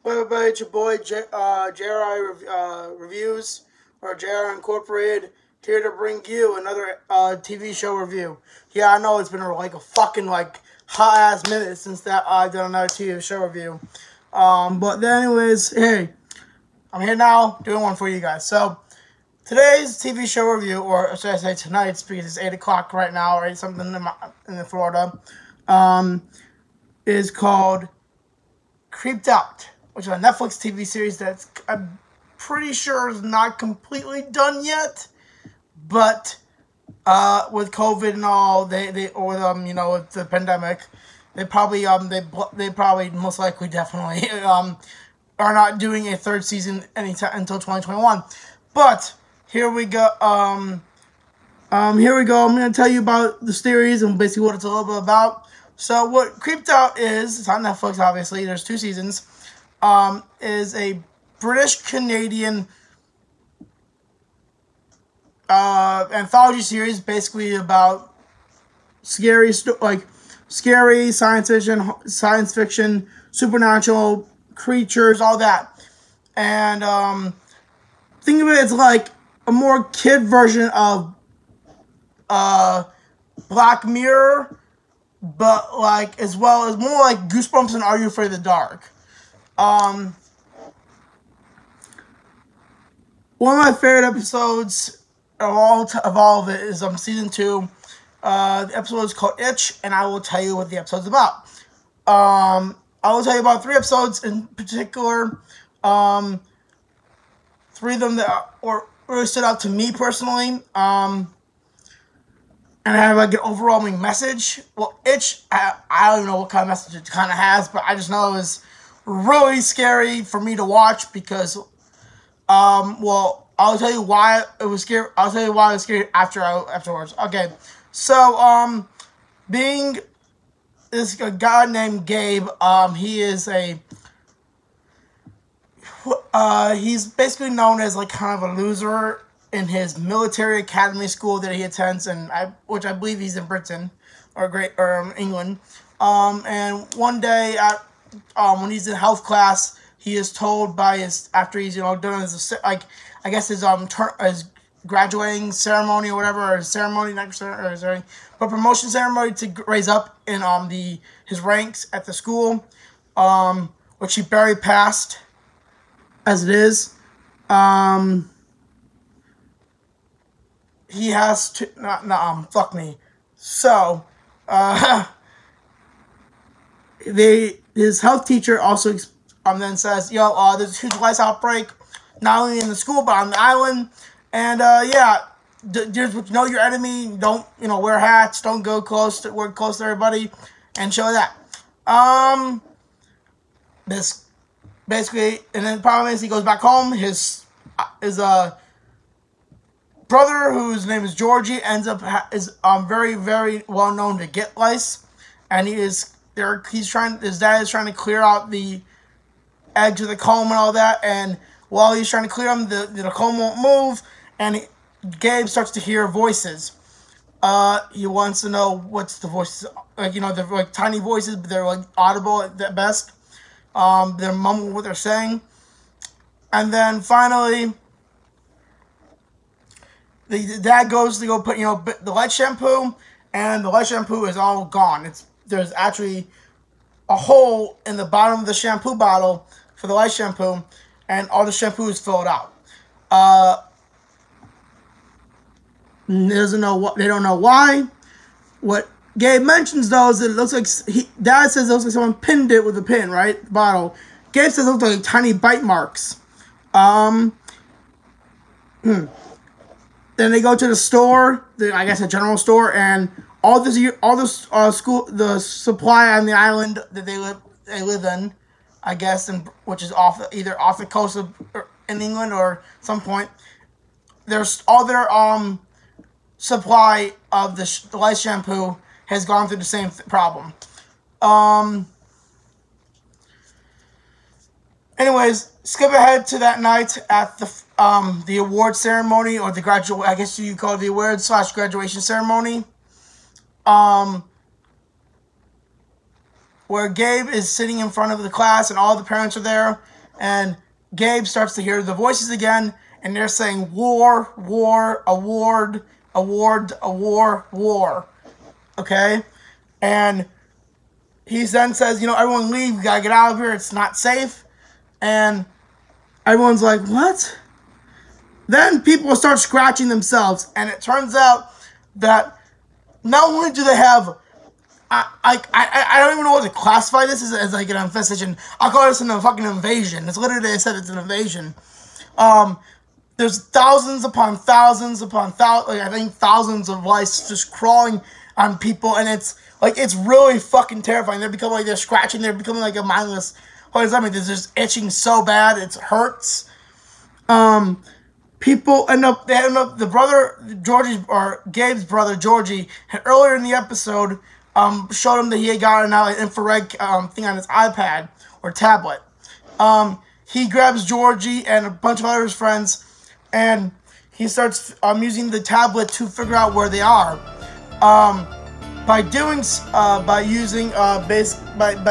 Hello everybody, it's your boy JRI Reviews, or JR Incorporated, here to bring you another TV show review. Yeah, I know it's been like a fucking hot ass minute since that I've done another TV show review. But anyways, hey, I'm here now doing one for you guys. So today's TV show review, or should I say tonight's, because it's 8 o'clock right now, or 8 something in Florida, is called Creeped Out, which is a Netflix TV series that's I'm pretty sure is not completely done yet, but with COVID and all, with the pandemic, they probably most likely definitely are not doing a third season anytime until 2021. But here we go. Here we go. I'm gonna tell you about the series and basically what it's a little bit about. So what Creeped Out is, it's on Netflix, obviously. There's 2 seasons. Is a British-Canadian anthology series, basically about scary science fiction, supernatural creatures, all that. And think of it as like a more kid version of Black Mirror, but like as well as more like Goosebumps and Are You Afraid of the Dark. One of my favorite episodes of all of it is season 2. The episode is called Itch, and I will tell you what the episode's about. I will tell you about 3 episodes in particular. 3 of them that really stood out to me personally. And I have like an overwhelming message. Well, Itch, I don't even know what kind of message it kind of has, but I just know it was really scary for me to watch because, well, I'll tell you why it was scary. I'll tell you why it was scary afterwards. Okay, so being this a guy named Gabe, he is he's basically known as like kind of a loser in his military academy school that he attends, and which I believe he's in Britain or England. And one day when he's in health class, he is told by after he's done his his graduating ceremony or whatever, or his ceremony but promotion ceremony to raise up in his ranks at the school, which he barely passed as it is. He has to fuck me. So his health teacher also then says, "Yo, there's a huge lice outbreak, not only in the school but on the island, and just know your enemy. Don't wear hats. Don't go work close to everybody, and show that." This basically, and then the problem is he goes back home. His brother, whose name is Georgie, is very, very well known to get lice, and his dad is trying to clear out the eggs of the comb and all that, and while he's trying to clear them, the comb won't move, and Gabe starts to hear voices. He wants to know what's the voices, they're like tiny voices, but they're like audible at best. They're mumbling what they're saying, and then finally the dad goes to go put the light shampoo, and the light shampoo is all gone. There's actually a hole in the bottom of the shampoo bottle for the light shampoo, and all the shampoo is filled out. They don't know why. What Gabe mentions though is it looks like Dad says it looks like someone pinned it with a pin, right? The bottle. Gabe says it looks like tiny bite marks. Then they go to the store, I guess a general store, and the supply on the island that they live in, I guess, which is either off the coast in England or some point. There's all their supply of the lice shampoo has gone through the same problem. Anyways, skip ahead to that night at the award ceremony, or I guess you call it the award/graduation ceremony. Where Gabe is sitting in front of the class and all the parents are there, and Gabe starts to hear the voices again, and they're saying war, war, award, award, award, war. Okay? And he then says, you know, everyone leave, we gotta get out of here, it's not safe. And everyone's like, what? Then people start scratching themselves, and it turns out that not only do they have, I don't even know what to classify this as like an infestation. I'll call this a fucking invasion. It's literally, they said it's an invasion. There's thousands upon thousands upon thousands, like I think thousands of lice just crawling on people, and it's like, it's really fucking terrifying. They're scratching, they're becoming like a mindless, they're just itching so bad, it hurts. People the brother, Georgie, or Gabe's brother, Georgie, had earlier in the episode, showed him that he had gotten an infrared thing on his iPad or tablet. He grabs Georgie and a bunch of other friends, and he starts using the tablet to figure out where they are. By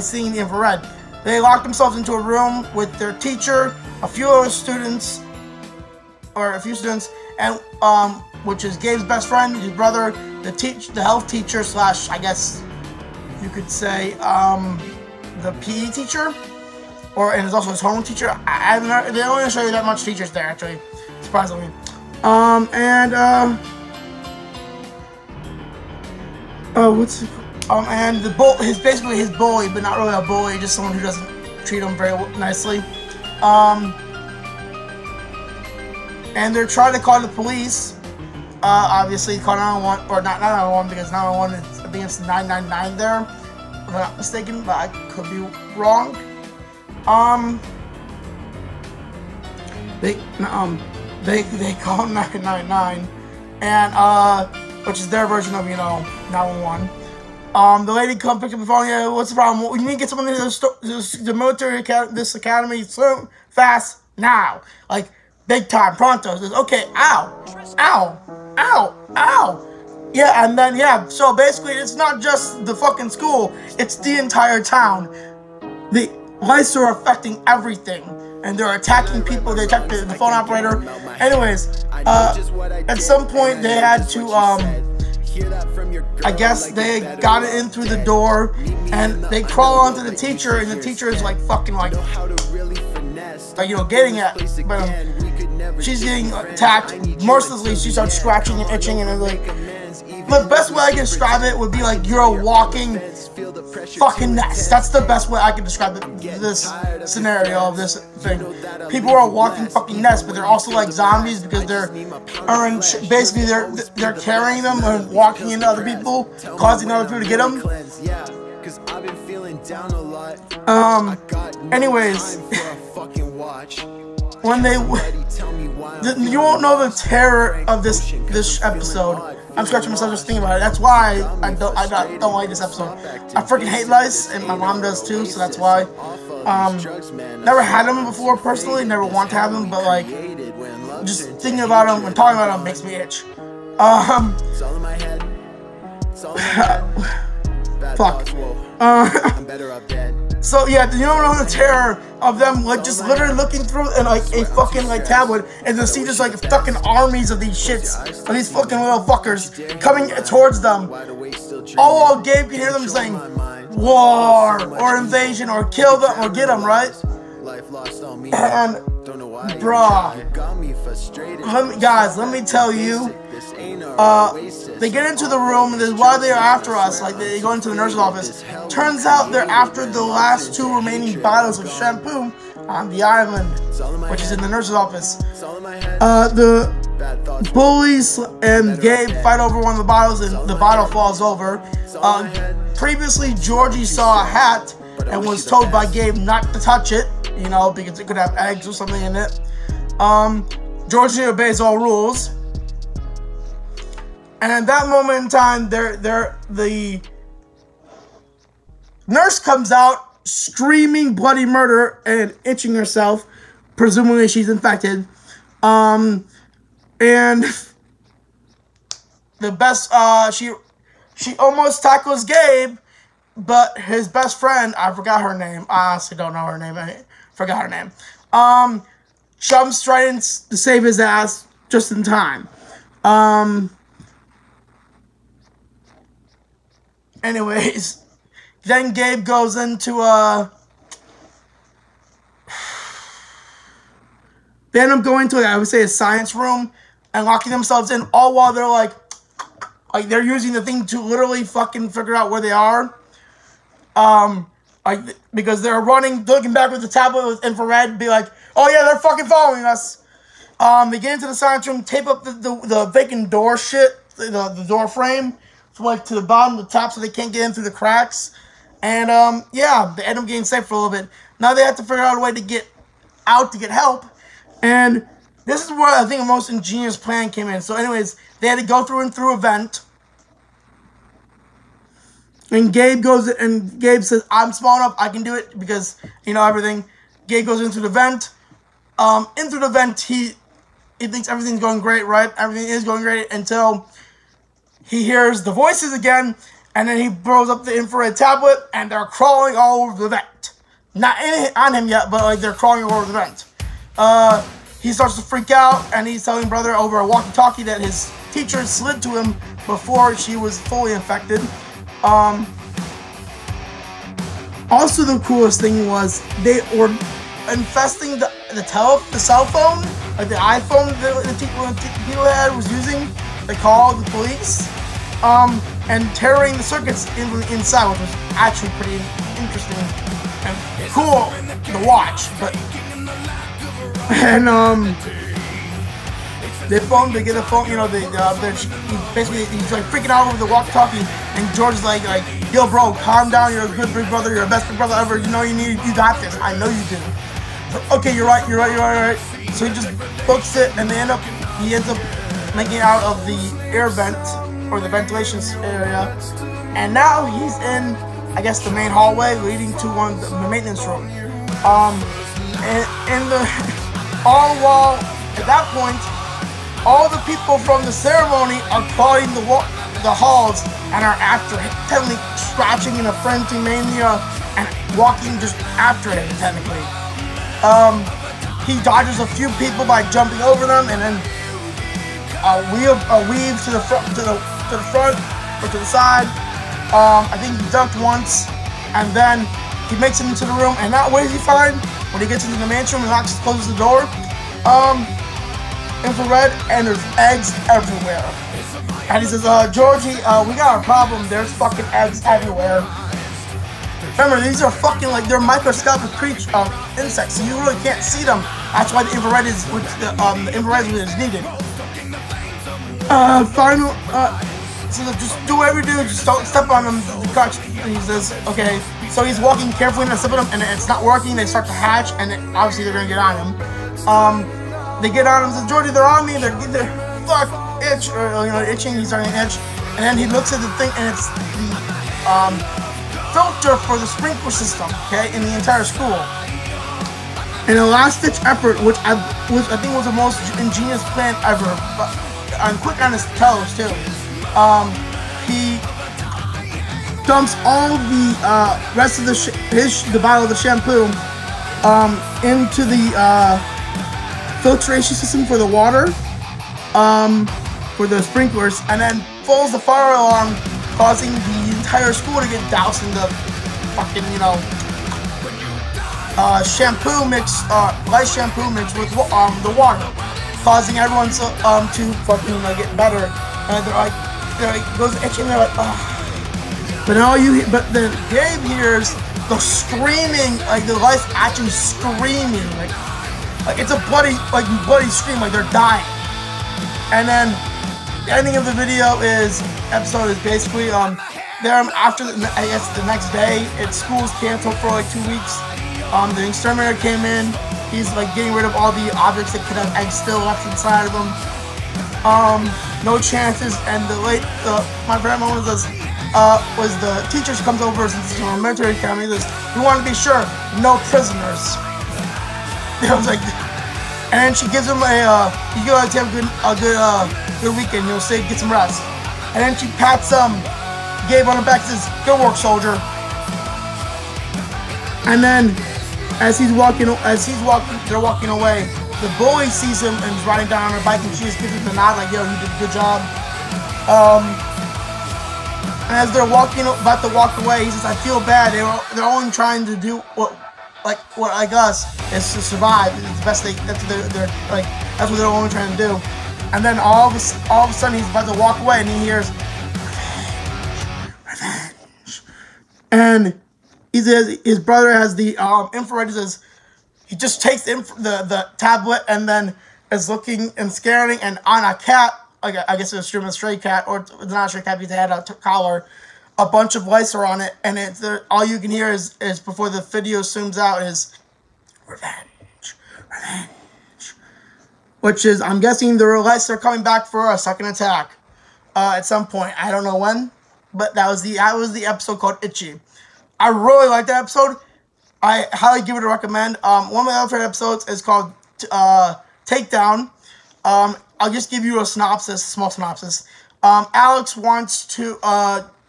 seeing the infrared, they locked themselves into a room with their teacher, a few students, and which is Gabe's best friend, his brother, the health teacher / I guess you could say the PE teacher, and there's also his home teacher. I don't know, they don't show you that much teachers there, actually, surprisingly. And basically his bully, but not really a bully, just someone who doesn't treat him very nicely. And they're trying to call the police. Obviously, call 911, or not 911, because 911 is, I think it's 999 there, if I'm not mistaken, but I could be wrong. They call 999, and which is their version of, you know, 911. The lady come pick up the phone. Yeah, what's the problem? We need to get someone into the military academy soon, fast, now, like big time, pronto. Says, okay, ow. Yeah, and then so basically, it's not just the fucking school; it's the entire town. The lice are affecting everything, and they're attacking people. They attacked the phone operator. Anyways, at some point they had to I guess they got it in through the door, and they crawl onto the teacher, and the teacher is like fucking like you know, getting at, but she's getting attacked mercilessly. She starts scratching and itching, and like the best way I can describe it would be like you're a walking fucking nest. That's the best way I can describe this scenario of this thing. People are a walking fucking nest, but they're also like zombies because basically they're carrying them and walking into other people, causing other people to get them. Anyways, when you won't know the terror of this episode. I'm scratching myself just thinking about it. That's why I don't like this episode. I freaking hate lice, and my mom does too, so that's why. Never had them before personally, never want to have them, but like, just thinking about them and talking about them makes me itch. Fuck. So yeah, you don't know the terror of them like just literally looking through and like a fucking like tablet and to see just like fucking armies of these shits, of these fucking little fuckers coming towards them. All while Gabe can hear them saying war or invasion or kill them or get them, right? And bruh, let me tell you, they get into the room, and this is why they are after us. Like, they go into the nurse's office. Turns out they're after the last 2 remaining bottles of shampoo on the island, which is in the nurse's office. The bullies and Gabe fight over one of the bottles, and the bottle falls over. Previously, Georgie saw a hat and was told by Gabe not to touch it, you know, because it could have eggs or something in it. Georgie obeys all rules. And at that moment in time, the nurse comes out screaming bloody murder and itching herself. Presumably she's infected. And the best, she almost tackles Gabe, but his best friend, I forgot her name. I honestly don't know her name. I forgot her name. jumps right in to save his ass just in time. Anyways, then Gabe goes into they end up going to, I would say, a science room and locking themselves in, all while they're like they're using the thing to literally fucking figure out where they are. Because they're looking back with the tablet with infrared, be like, oh yeah, they're fucking following us. They get into the science room, tape up the vacant door shit, the door frame, from like to the bottom, the top, so they can't get in through the cracks. And yeah, they end up getting safe for a little bit. Now they have to figure out a way to get out to get help. And this is where I think the most ingenious plan came in. So anyways, they had to go through a vent. And Gabe says, I'm small enough, I can do it, because, you know, everything. Gabe goes into the vent. Into the vent, he thinks everything's going great, right? Everything is going great until he hears the voices again, and then he blows up the infrared tablet, and they're crawling all over the vent. Not on him yet, but like they're crawling all over the vent. He starts to freak out, and he's telling brother over a walkie-talkie that his teacher slid to him before she was fully infected. Also, the coolest thing was they were infesting the cell phone, like the iPhone that the people was using. They called the police, and tearing the circuits inside, which was actually pretty interesting and cool to watch. But and they get a phone, you know, he's like freaking out over the walkie-talkie, and George's like, yo, bro, calm down, you're a good big brother, you're the best big brother ever, you know you got this, I know you do. So, okay, you're right. So he just books it, and he ends up making it out of the air vent, or the ventilation area, and now he's in, I guess, the main hallway leading to the maintenance room. And all while, at that point, all the people from the ceremony are crawling the halls and are after him, technically scratching in a frenzy mania and walking just after him, technically. He dodges a few people by jumping over them, and then weave to the front or to the side. I think he ducked once, and then he makes it into the room. And now, what does he find when he gets into the mansion room and closes the door? Infrared, and there's eggs everywhere. And he says, Georgie, we got a problem. There's fucking eggs everywhere. Remember, these are fucking, like, they're microscopic insects, so you really can't see them. That's why the infrared is needed. So just do whatever you do, just don't step on them. And he says, okay. So he's walking carefully and step on them, and it's not working. They start to hatch, and obviously they're gonna get on him. They get on him, says, Georgie, they're on me, they're fuck, itch, or, you know, itching, he's starting to itch. And then he looks at the thing, and it's the, filter for the sprinkler system, okay, in the entire school. In a last-ditch effort, which I think was the most ingenious plan ever, but I'm quick on his toes, too. He dumps all the rest of the bottle of the shampoo into the filtration system for the water, for the sprinklers, and then pulls the fire alarm, causing the entire school to get doused in the fucking, you know, shampoo mix, light shampoo mix with the water, causing everyone to fucking get better. And they're like goes itching. They're like, oh. But then Gabe hears the screaming, like the life actually screaming, like it's a bloody scream, like they're dying. And then the ending of the episode is basically after I guess the next day, school's canceled for like 2 weeks. The exterminator came in. He's like getting rid of all the objects that could have eggs still left inside of them. No chances. And my grandma was the teacher comes over since it's a military academy. We want to be sure, no prisoners. I was like, and then she gives him you gotta have a good weekend. You'll say get some rest. And then she pats Gabe on the back and says, good work, soldier. And then as they're walking away. The bully sees him and is riding down on her bike, and she just gives him the nod, like, "Yo, you did a good job." And as they're about to walk away, he says, "I feel bad. They're only trying to do what like us is to survive. It's the best that's what they're only trying to do." And then all of a sudden, he's about to walk away, and he hears revenge. And he says his brother has the infrared. He says he just takes the tablet and then is looking and scanning, and on a cat. I guess it's a stray cat, or it's not a stray cat because it had a collar. A bunch of lights are on it, and all you can hear is before the video zooms out is revenge, revenge. Which is, I'm guessing the lights are coming back for a second attack at some point. I don't know when, but that was the episode called Itchy. I really like that episode. I highly give it a recommend. One of my other favorite episodes is called Takedown. I'll just give you a small synopsis. Alex wants to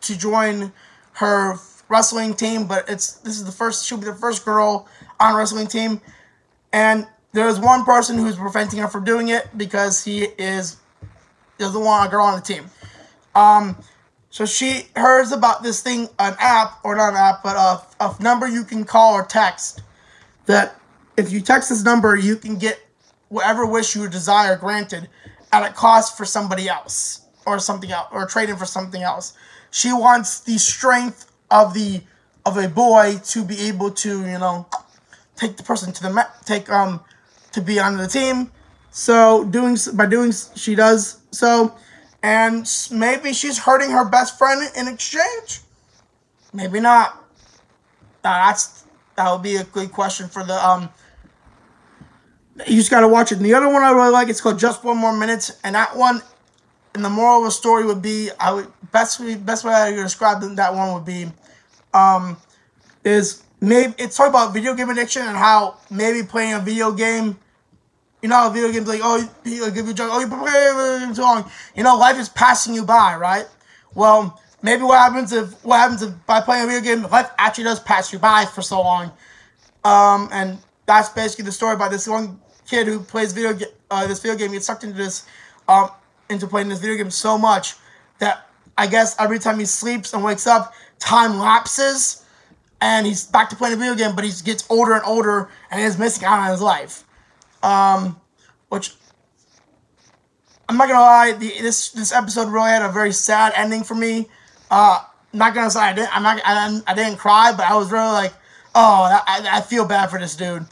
join her wrestling team, but she'll be the first girl on a wrestling team, and there's one person who's preventing her from doing it because he doesn't want a girl on the team. So she hears about this thing, an app, or not an app, but a number you can call or text, that if you text this number, you can get whatever wish you desire granted at a cost for somebody else or something else, or trading for something else. She wants the strength of a boy to be able to, take the person to be on the team. So she does so, and maybe she's hurting her best friend in exchange. Maybe not. That would be a good question for the You just gotta watch it. And the other one I really like, it's called Just One More Minute, and that one, and the moral of the story would be, best way I could describe that one would be, is maybe it's talking about video game addiction and how maybe playing a video game, how video games like, he'll give you a joke, you play too long, life is passing you by, right? Well, maybe what happens if by playing a video game, life actually does pass you by for so long, and that's basically the story about this one kid who plays this video game, gets sucked into playing this video game so much that I guess every time he sleeps and wakes up, time lapses, and he's back to playing a video game, but he gets older and older, and he's missing out on his life. Which, I'm not gonna lie, this episode really had a very sad ending for me. Not gonna say I didn't cry, but I was really like, I feel bad for this dude.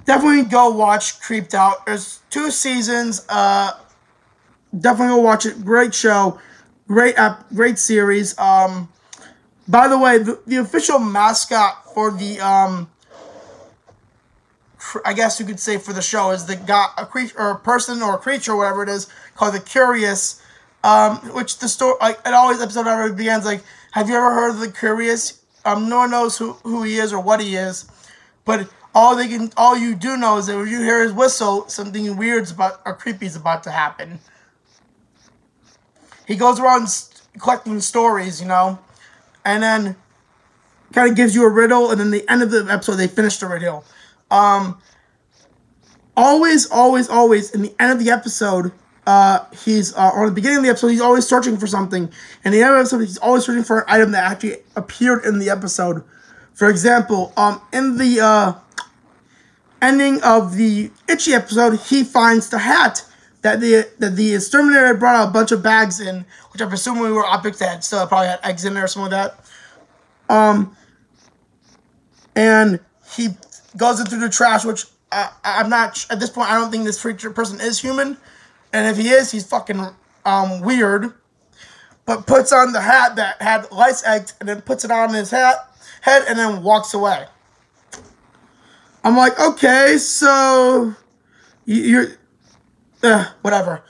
Definitely go watch Creeped Out. There's 2 seasons. Definitely go watch it. Great show. Great series. By the way, the official mascot for the I guess you could say for the show is a creature or a person or a creature, whatever it is, called the Curious. Which the story, it always episode ever begins like, have you ever heard of the Curious? No one knows who he is or what he is, but all you do know is that when you hear his whistle, something weird or creepy is about to happen. He goes around collecting stories, and then kind of gives you a riddle, and then the end of the episode they finish the riddle. Always in the end of the episode, he's or the beginning of the episode, he's always searching for something. And the end of the episode, he's always searching for an item that actually appeared in the episode. For example, in the ending of the Itchy episode, he finds the hat that the exterminator had brought out a bunch of bags in, which I'm assuming were objects that still probably had eggs in there or something like that. And he goes into the trash, which I'm not, at this point, I don't think this person is human. And if he is, he's fucking weird. But puts on the hat that had lice eggs, and then puts it on his head, and then walks away. I'm like, okay, so you're whatever.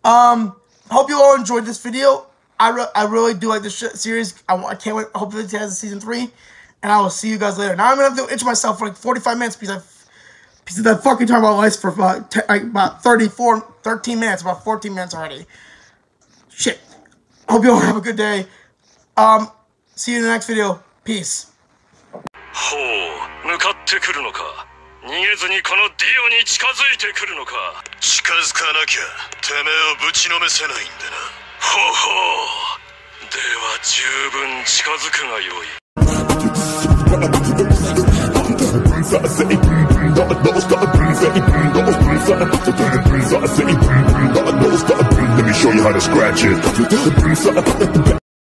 Hope you all enjoyed this video. I really do like this series. I can't wait. Hopefully it has a season 3, and I will see you guys later. Now I'm gonna have to itch myself for like 45 minutes because I fucking talk about lice for about 13 minutes, about 14 minutes already. Shit. Hope you all have a good day. See you in the next video. Peace. ってくるのか、逃げずにこのディオに近づいてくるのか。近づかなきゃてめえをぶちのめせないんでな。ほほう、では十分近づくがよい。Let me show you how to scratch it.